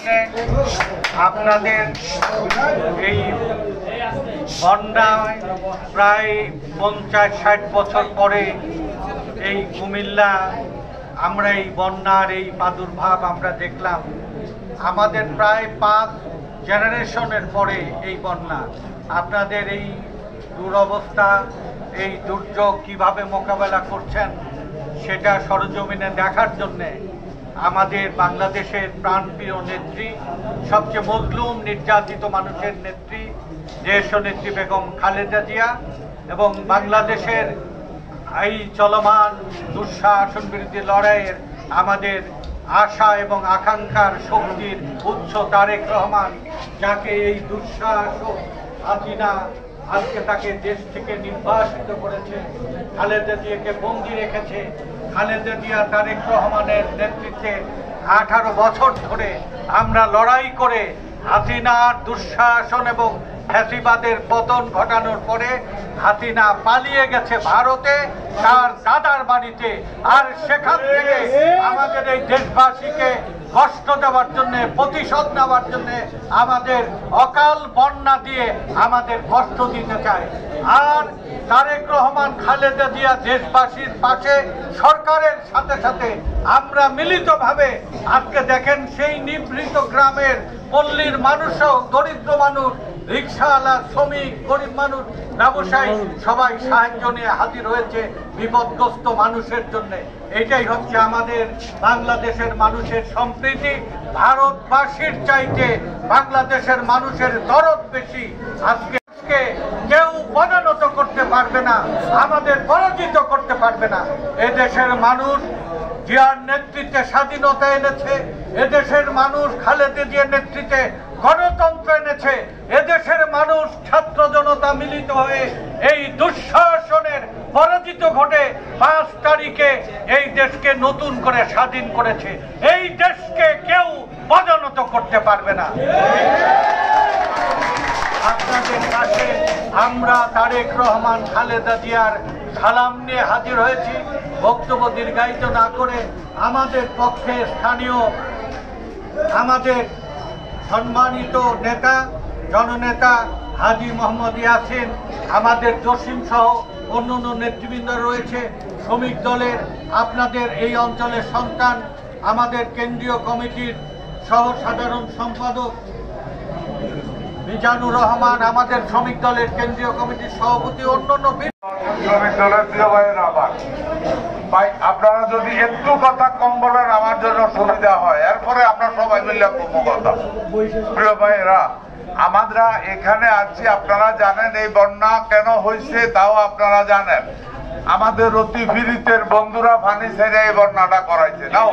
প্রশ্নে আপনাদের এই বন্যায় প্রায় 50-60 বছর পরে এই কুমিল্লা আমরা এই বন্যার এই প্রাদুর্ভাব আমরা দেখলাম। আমাদের প্রায় 5 জেনারেশনের পরে এই বন্যা। আপনাদের এই দুরবস্থা, এই দুর্যোগ কিভাবে মোকাবেলা করছেন সেটা সরজমিনে দেখার জন্যে আমাদের বাংলাদেশের প্রাণপ্রিয় নেত্রী, সবচেয়ে মজলুম নির্যাতিত মানুষের নেত্রী দেশনেত্রী বেগম খালেদা জিয়া এবং বাংলাদেশের এই চলমান দুঃশাসন বিরোধী লড়াইয়ের আমাদের আশা এবং আকাঙ্ক্ষার শক্তির উৎস তারেক রহমান, যাকে এই দুঃশাসক হাসিনা আজকে তাকে দেশ থেকে নির্বাসিত করেছে, খালেদা জিয়াকে বন্দী রেখেছে। খালেদা জিয়া তারেক রহমানের নেতৃত্বে 18 বছর ধরে আমরা লড়াই করে হাসিনার দুঃশাসন এবং ফ্যাসিবাদের পতন ঘটানোর পরে হাসিনা পালিয়ে গেছে ভারতে, তার দাদার বাড়িতে। আর সেখান থেকে আমাদের এই দেশবাসীকে কষ্ট দেওয়ার জন্য, প্রতিশোধ নেওয়ার জন্য আমাদের অকাল বন্যা দিয়ে আমাদের কষ্ট দিতে চায়। আর তারেক রহমান খালেদা জিয়া দেশবাসীর পাশে, সরকারের সাথে সাথে আমরা মিলিতভাবে আজকে দেখেন সেই নিভৃত গ্রামের পল্লীর মানুষও, দরিদ্র মানুষ, রিক্সাওয়ালা, শ্রমিক, গরিব মানুষ, ব্যবসায়ী সবাই সাহায্য নিয়ে হাজির হয়েছে বিপদগ্রস্ত মানুষের জন্য। এটাই হচ্ছে আমাদের বাংলাদেশের মানুষের সম্প্রীতি। ভারতবাসীর চাইতে বাংলাদেশের মানুষের দরদ বেশি। আজকে কেউ পদানত করতে পারবে না, আমাদের পরাজিত করতে পারবে না। এদেশের মানুষ জিয়ার নেতৃত্বে স্বাধীনতা এনেছে, এদেশের মানুষ খালেদা জিয়ার নেতৃত্বে গণতন্ত্র এনেছে, এদেশের মানুষ ছাত্র জনতা মিলিত হয়ে এই দুঃশাসনের পরাজিত ঘটে 5 তারিখে এই দেশকে নতুন করে স্বাধীন করেছে। এই দেশকে কেউ পদানত করতে পারবে না। আপনাদের কাছে আমরা তারেক রহমান খালেদা জিয়ার সালাম নিয়ে হাজির হয়েছি। বক্তব্য দীর্ঘায়িত না করে আমাদের পক্ষে স্থানীয় আমাদের সম্মানিত নেতা, জননেতা হাজী মোহাম্মদ ইয়াসিন, আমাদের জসিম সহ অন্যান্য নেতৃবৃন্দ রয়েছে, শ্রমিক দলের আপনাদের এই অঞ্চলের সন্তান, আমাদের কেন্দ্রীয় কমিটির সহ সাধারণ সম্পাদক মিজানুর রহমান, আমাদের শ্রমিক দলের কেন্দ্রীয় কমিটির সভাপতি, অন্যান্য শ্রমিক দলের প্রিয় ভাইয়ের আবার ভাই, আপনারা যদি একটু কথা কম বলেন আমার জন্য সুবিধা হয়, এরপরে আমরা সবাই মিলে কম কথা। প্রিয় ভাইয়েরা, আমরা এখানে আছি, আপনারা জানেন এই বন্যা কেন হয়েছে, তাও আপনারা জানেন। আমাদের অতি পীড়িতের বন্ধুরা ফানি ছেড়ে এই বন্যাটা করাইছে নাও।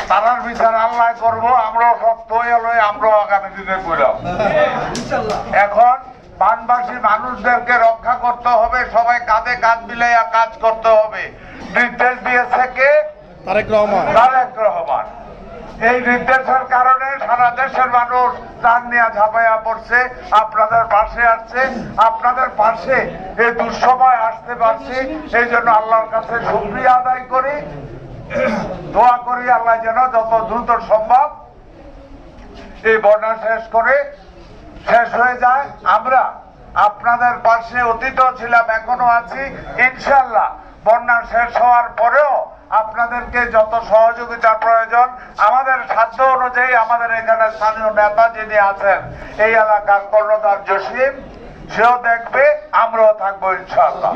তারার বিচার আল্লাহ করবো, আমরাও শক্ত হয়ে লই, আমরাও আগামী দিনে করলাম। এখন বানবাসী মানুষদেরকে রক্ষা করতে হবে, সবাই কাঁধে কাঁধ মিলাইয়া কাজ করতে হবে। নির্দেশ দিয়েছে কে? তারেক রহমান। এই নির্দেশের কারণে সারা দেশের মানুষ প্রাণ নিয়ে ঝাঁপাইয়া পড়ছে, আপনাদের পাশে আসছে, আপনাদের পাশে এই দুঃসময় আসতে পারছি। এই জন্য আল্লাহর কাছে শুকরিয়া আদায় করি, দোয়া করি আল্লাহ যেন যত দ্রুত সম্ভব এই বন্যা শেষ হয়ে যায়। আমরা আপনাদের পাশে অতীতও ছিলাম, এখনো আছি। ইনশাআল্লাহ বন্যা শেষ হওয়ার পরেও আপনাদেরকে যত সহযোগিতার প্রয়োজন আমাদের সাধ্য অনুযায়ী, আমাদের এখানে স্থানীয় নেতা যিনি আছেন এই এলাকার কর্ণধার জসিম, সেও দেখবে, আমরাও থাকবো ইনশাআল্লাহ।